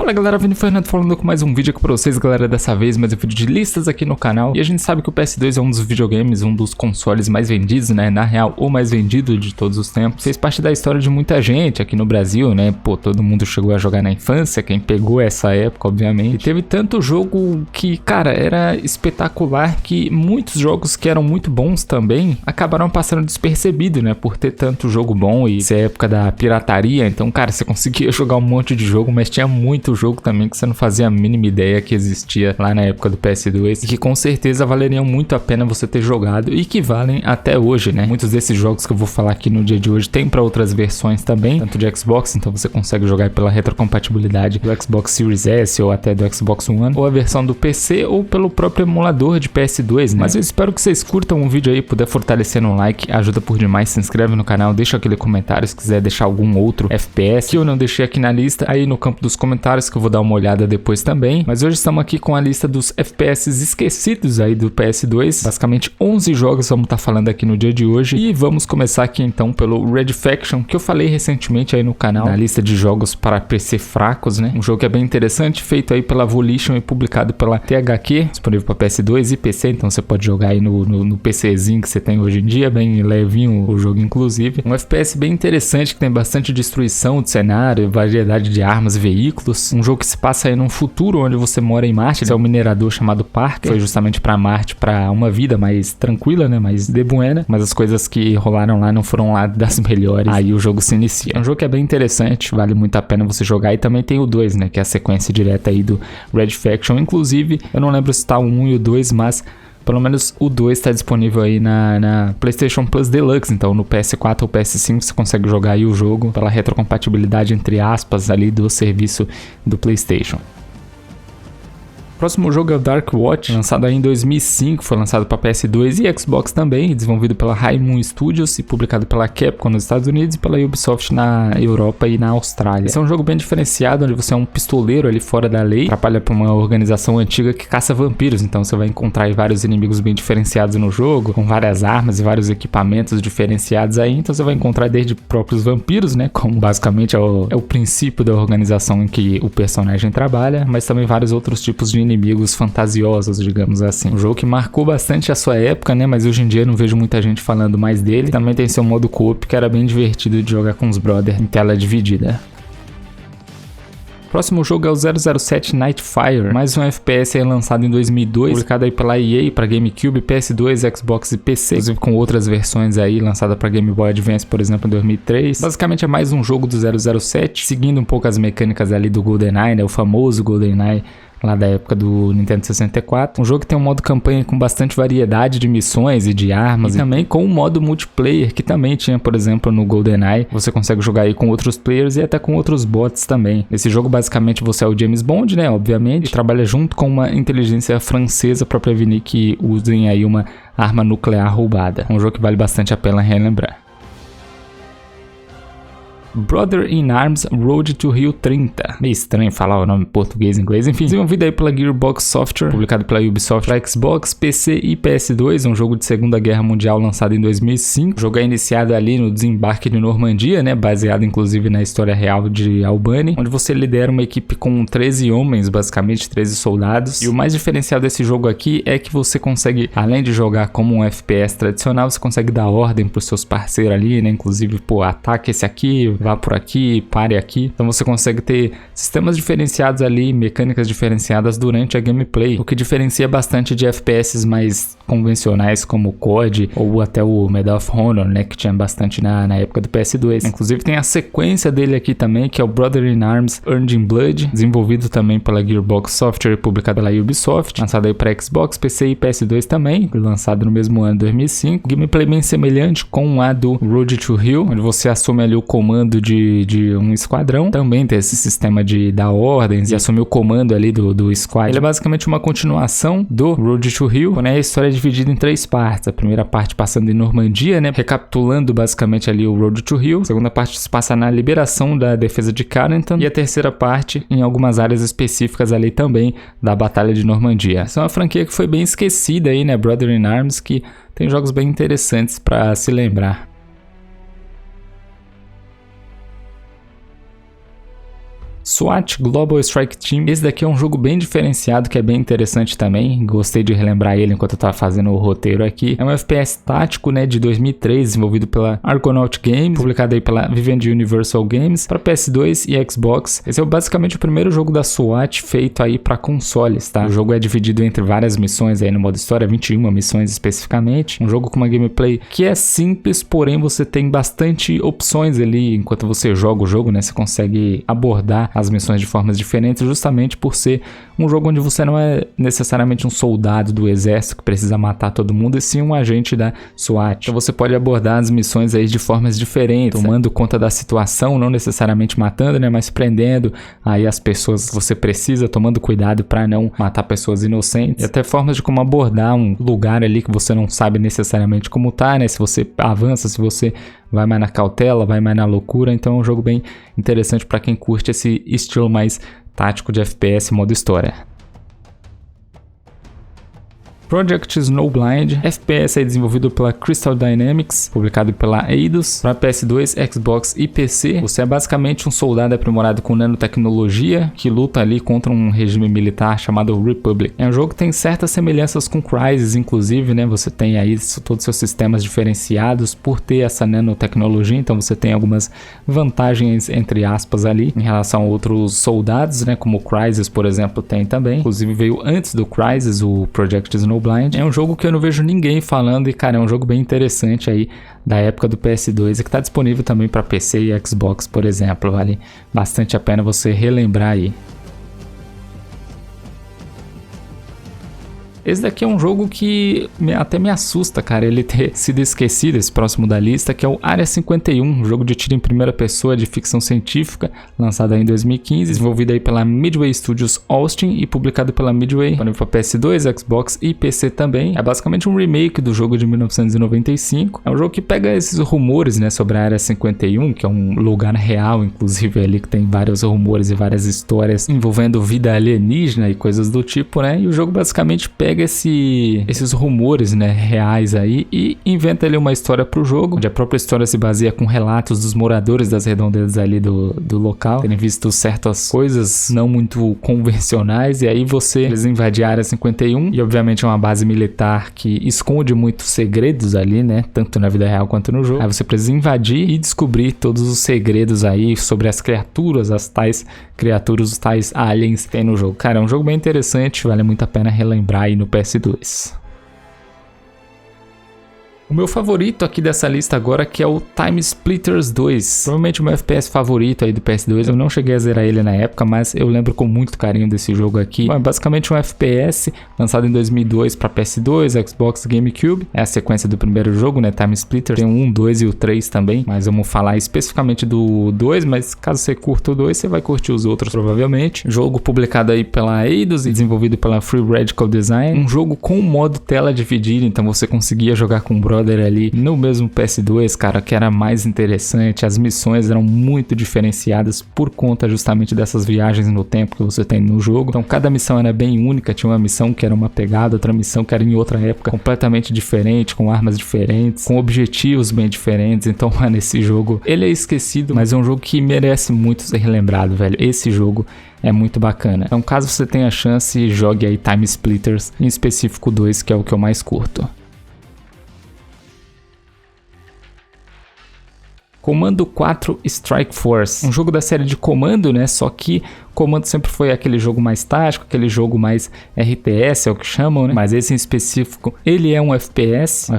Fala galera, Vini Fernando falando com mais um vídeo aqui pra vocês, galera. Dessa vez mais um vídeo de listas aqui no canal. E a gente sabe que o PS2 é um dos videogames, um dos consoles mais vendidos, né? Na real, o mais vendido de todos os tempos. Fez parte da história de muita gente aqui no Brasil, né? Pô, todo mundo chegou a jogar na infância, quem pegou essa época, obviamente. E teve tanto jogo que, cara, era espetacular que muitos jogos que eram muito bons também acabaram passando despercebido, né? Por ter tanto jogo bom e ser a época da pirataria. Então, cara, você conseguia jogar um monte de jogo, mas tinha muito jogo também que você não fazia a mínima ideia que existia lá na época do PS2 e que com certeza valeriam muito a pena você ter jogado e que valem até hoje, né? Muitos desses jogos que eu vou falar aqui no dia de hoje tem para outras versões também, tanto de Xbox, então você consegue jogar pela retrocompatibilidade do Xbox Series S ou até do Xbox One, ou a versão do PC ou pelo próprio emulador de PS2, né? Mas eu espero que vocês curtam o vídeo aí, puder fortalecer no like, ajuda por demais, se inscreve no canal, deixa aquele comentário se quiser deixar algum outro FPS que eu não deixei aqui na lista, aí no campo dos comentários que eu vou dar uma olhada depois também. Mas hoje estamos aqui com a lista dos FPS esquecidos aí do PS2, basicamente 11 jogos vamos estar falando aqui no dia de hoje. E vamos começar aqui então pelo Red Faction, que eu falei recentemente aí no canal, na lista de jogos para PC fracos, né? Um jogo que é bem interessante, feito aí pela Volition e publicado pela THQ, disponível para PS2 e PC, então você pode jogar aí no PCzinho que você tem hoje em dia, bem levinho o jogo inclusive. Um FPS bem interessante que tem bastante destruição de cenário, variedade de armas e veículos. Um jogo que se passa aí num futuro onde você mora em Marte, é um minerador chamado Parker, foi justamente para Marte para uma vida mais tranquila, né, mais de buena, mas as coisas que rolaram lá não foram lá das melhores, aí o jogo se inicia. É um jogo que é bem interessante, vale muito a pena você jogar, e também tem o 2, né, que é a sequência direta aí do Red Faction, inclusive, eu não lembro se tá o 1 e o 2, mas pelo menos o 2 está disponível aí na PlayStation Plus Deluxe, então no PS4 ou PS5 você consegue jogar aí o jogo pela retrocompatibilidade, entre aspas, ali do serviço do PlayStation. O próximo jogo é o Dark Watch, lançado aí em 2005, foi lançado para PS2 e Xbox também, desenvolvido pela High Moon Studios e publicado pela Capcom nos Estados Unidos e pela Ubisoft na Europa e na Austrália. Esse é um jogo bem diferenciado, onde você é um pistoleiro ali fora da lei, trabalha para uma organização antiga que caça vampiros, então você vai encontrar aí vários inimigos bem diferenciados no jogo, com várias armas e vários equipamentos diferenciados aí, então você vai encontrar desde próprios vampiros, né, como basicamente é o princípio da organização em que o personagem trabalha, mas também vários outros tipos de inimigos fantasiosos, digamos assim. Um jogo que marcou bastante a sua época, né? Mas hoje em dia eu não vejo muita gente falando mais dele. Também tem seu modo co-op, que era bem divertido de jogar com os brother em tela dividida. Próximo jogo é o 007 Nightfire, mais um FPS aí lançado em 2002, publicado aí pela EA para GameCube, PS2, Xbox e PC, inclusive com outras versões aí, lançada para Game Boy Advance, por exemplo, em 2003. Basicamente é mais um jogo do 007, seguindo um pouco as mecânicas ali do GoldenEye, né, o famoso GoldenEye, lá da época do Nintendo 64. Um jogo que tem um modo campanha com bastante variedade de missões e de armas, e também com um modo multiplayer, que também tinha, por exemplo, no GoldenEye. Você consegue jogar aí com outros players e até com outros bots também. Nesse jogo, basicamente, você é o James Bond, né, obviamente, e trabalha junto com uma inteligência francesa para prevenir que usem aí uma arma nuclear roubada. Um jogo que vale bastante a pena relembrar. Brother in Arms Road to Rio 30. Meio estranho falar o nome em português e inglês, enfim. Desenvolvido aí pela Gearbox Software, publicado pela Ubisoft para Xbox, PC e PS2. Um jogo de Segunda Guerra Mundial lançado em 2005. O jogo é iniciado ali no desembarque de Normandia, né? Baseado inclusive na história real de Albany, onde você lidera uma equipe com 13 homens, basicamente 13 soldados. E o mais diferenciado desse jogo aqui é que você consegue, além de jogar como um FPS tradicional, você consegue dar ordem para os seus parceiros ali, né? Inclusive, pô, ataque esse aqui, vá por aqui, pare aqui. Então você consegue ter sistemas diferenciados ali, mecânicas diferenciadas durante a gameplay, o que diferencia bastante de FPS mais convencionais como o COD ou até o Medal of Honor, né, que tinha bastante na época do PS2. Inclusive tem a sequência dele aqui também, que é o Brother in Arms Earned in Blood, desenvolvido também pela Gearbox Software e publicado pela Ubisoft, lançado aí para Xbox, PC e PS2 também, lançado no mesmo ano, 2005. Gameplay bem semelhante com a do Road to Rio, onde você assume ali o comando de um esquadrão, também tem esse sistema de dar ordens e assumir o comando ali do squad. Ele é basicamente uma continuação do Road to Rio, né? A história é dividida em 3 partes. A primeira parte passando em Normandia, né? Recapitulando basicamente ali o Road to Rio. A segunda parte se passa na liberação da defesa de Carentan. E a terceira parte em algumas áreas específicas ali também da Batalha de Normandia. Essa é uma franquia que foi bem esquecida aí, né? Brother in Arms, que tem jogos bem interessantes para se lembrar. SWAT Global Strike Team. Esse daqui é um jogo bem diferenciado, que é bem interessante também. Gostei de relembrar ele enquanto eu tava fazendo o roteiro aqui. É um FPS tático, né, de 2003, desenvolvido pela Argonaut Games, publicado aí pela Vivendi Universal Games, para PS2 e Xbox. Esse é basicamente o primeiro jogo da SWAT feito aí para consoles, tá? O jogo é dividido entre várias missões aí no modo história, 21 missões especificamente. Um jogo com uma gameplay que é simples, porém você tem bastante opções ali enquanto você joga o jogo, né? Você consegue abordar as missões de formas diferentes, justamente por ser um jogo onde você não é necessariamente um soldado do exército que precisa matar todo mundo, e sim um agente da SWAT. Então você pode abordar as missões aí de formas diferentes, tomando conta da situação, não necessariamente matando, né, mas prendendo aí as pessoas que você precisa, tomando cuidado para não matar pessoas inocentes, e até formas de como abordar um lugar ali que você não sabe necessariamente como tá, né, se você avança, se você vai mais na cautela, vai mais na loucura. Então é um jogo bem interessante para quem curte esse estilo mais tático de FPS modo história. Project Snowblind, FPS é desenvolvido pela Crystal Dynamics, publicado pela Eidos, para PS2, Xbox e PC. Você é basicamente um soldado aprimorado com nanotecnologia que luta ali contra um regime militar chamado Republic. É um jogo que tem certas semelhanças com Crysis, inclusive, né? Você tem aí todos os seus sistemas diferenciados por ter essa nanotecnologia, então você tem algumas vantagens, entre aspas, ali em relação a outros soldados, né? Como o Crysis, por exemplo, tem também. Inclusive veio antes do Crysis, o Project Snowblind. É um jogo que eu não vejo ninguém falando e, cara, é um jogo bem interessante aí da época do PS2 e que está disponível também para PC e Xbox, por exemplo. Vale bastante a pena você relembrar aí. Esse daqui é um jogo que até me assusta, cara, ele ter sido esquecido, esse próximo da lista, que é o Área 51, um jogo de tiro em primeira pessoa de ficção científica, lançado aí em 2015, desenvolvido aí pela Midway Studios Austin e publicado pela Midway, disponível para PS2, Xbox e PC também. É basicamente um remake do jogo de 1995. É um jogo que pega esses rumores, né, sobre a Área 51, que é um lugar real, inclusive, ali que tem vários rumores e várias histórias envolvendo vida alienígena e coisas do tipo, né, e o jogo basicamente pega esses rumores, né, reais aí e inventa ali uma história pro jogo, onde a própria história se baseia com relatos dos moradores das redondezas ali do local, terem visto certas coisas não muito convencionais, e aí eles invadem a Área 51, e obviamente é uma base militar que esconde muitos segredos ali, né, tanto na vida real quanto no jogo. Aí você precisa invadir e descobrir todos os segredos aí sobre as criaturas, os tais aliens que tem no jogo. Cara, é um jogo bem interessante, vale muito a pena relembrar aí no PS2. O meu favorito aqui dessa lista agora, que é o Time Splitters 2. Provavelmente o meu FPS favorito aí do PS2. Eu não cheguei a zerar ele na época, mas eu lembro com muito carinho desse jogo aqui. Bom, é basicamente um FPS lançado em 2002 para PS2, Xbox, GameCube. É a sequência do primeiro jogo, né? Time Splitters. Tem o 1, 2 e o 3 também. Mas vamos falar especificamente do 2, mas caso você curta o 2, você vai curtir os outros provavelmente. Jogo publicado aí pela Eidos e desenvolvido pela Free Radical Design. Um jogo com modo tela dividida, então você conseguia jogar com o brother ali no mesmo PS2, cara, que era mais interessante. As missões eram muito diferenciadas por conta justamente dessas viagens no tempo que você tem no jogo. Então cada missão era bem única, tinha uma missão que era uma pegada, outra missão que era em outra época completamente diferente, com armas diferentes, com objetivos bem diferentes. Então, mano, esse jogo, ele é esquecido, mas é um jogo que merece muito ser relembrado, velho. Esse jogo é muito bacana. Então, caso você tenha chance, jogue aí Time Splitters, em específico 2, que é o que eu mais curto. Comando 4 Strike Force, um jogo da série de Comando, né? Só que Comando sempre foi aquele jogo mais tático, aquele jogo mais RTS, é o que chamam, né? Mas esse em específico, ele é um FPS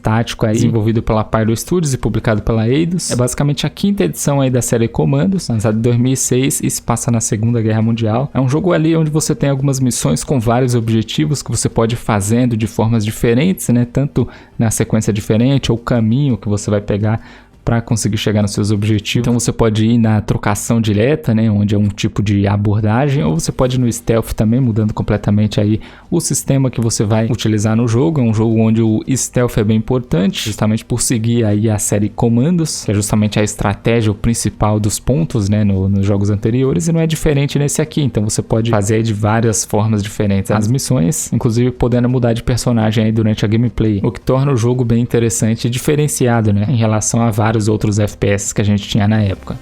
tático aí, desenvolvido pela Pyro Studios e publicado pela Eidos. É basicamente a quinta edição aí da série Comandos, lançado em 2006 e se passa na Segunda Guerra Mundial. É um jogo ali onde você tem algumas missões com vários objetivos que você pode ir fazendo de formas diferentes, né? Tanto na sequência diferente ou caminho que você vai pegar para conseguir chegar nos seus objetivos. Então você pode ir na trocação direta, né, onde é um tipo de abordagem, ou você pode ir no stealth também, mudando completamente aí o sistema que você vai utilizar no jogo. É um jogo onde o stealth é bem importante, justamente por seguir aí a série Comandos, que é justamente a estratégia principal dos pontos, né, nos jogos anteriores, e não é diferente nesse aqui. Então você pode fazer de várias formas diferentes as missões, inclusive podendo mudar de personagem aí durante a gameplay, o que torna o jogo bem interessante e diferenciado, né, em relação a vários outros FPS que a gente tinha na época.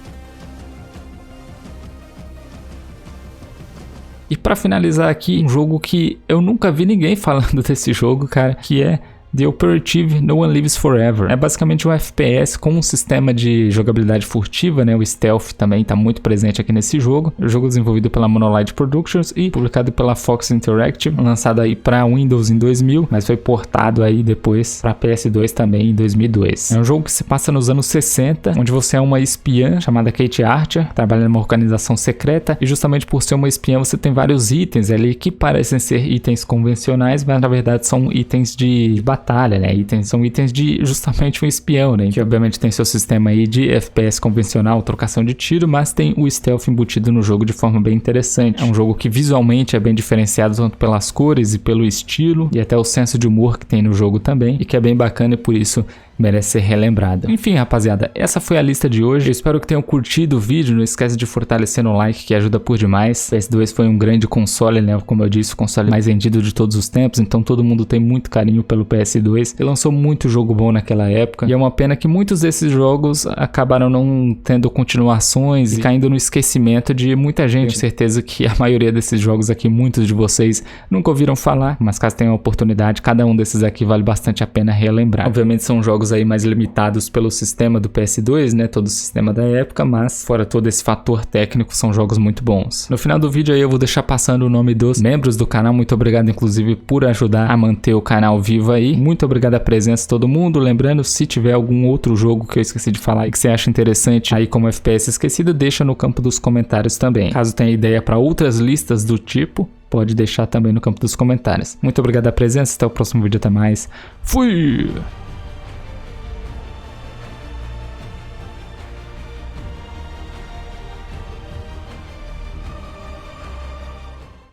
E pra finalizar aqui, um jogo que eu nunca vi ninguém falando desse jogo, cara, que é The Operative No One Lives Forever. É basicamente um FPS com um sistema de jogabilidade furtiva, né? O stealth também está muito presente aqui nesse jogo. O jogo desenvolvido pela Monolith Productions e publicado pela Fox Interactive, lançado aí para Windows em 2000, mas foi portado aí depois para PS2 também em 2002. É um jogo que se passa nos anos 60, onde você é uma espiã chamada Kate Archer, trabalha numa organização secreta, e justamente por ser uma espiã você tem vários itens ali que parecem ser itens convencionais, mas na verdade são itens de batalha, né? São itens de justamente um espião, né? Que obviamente tem seu sistema aí de FPS convencional, trocação de tiro, mas tem o stealth embutido no jogo de forma bem interessante. É um jogo que visualmente é bem diferenciado tanto pelas cores e pelo estilo, e até o senso de humor que tem no jogo também, e que é bem bacana e por isso merece ser relembrado. Enfim, rapaziada, essa foi a lista de hoje. Eu espero que tenham curtido o vídeo. Não esquece de fortalecer no like, que ajuda por demais. O PS2 foi um grande console, né? Como eu disse, o console mais vendido de todos os tempos. Então todo mundo tem muito carinho pelo PS2. Ele lançou muito jogo bom naquela época. E é uma pena que muitos desses jogos acabaram não tendo continuações e caindo no esquecimento de muita gente. Tenho certeza que a maioria desses jogos aqui, muitos de vocês nunca ouviram falar. Mas caso tenham a oportunidade, cada um desses aqui vale bastante a pena relembrar. Obviamente são jogos aí mais limitados pelo sistema do PS2, né, todo o sistema da época, mas fora todo esse fator técnico, são jogos muito bons. No final do vídeo aí eu vou deixar passando o nome dos membros do canal. Muito obrigado inclusive por ajudar a manter o canal vivo aí. Muito obrigado a presença de todo mundo. Lembrando, se tiver algum outro jogo que eu esqueci de falar e que você acha interessante aí como FPS esquecido, deixa no campo dos comentários também. Caso tenha ideia para outras listas do tipo, pode deixar também no campo dos comentários. Muito obrigado a presença, até o próximo vídeo, até mais. Fui!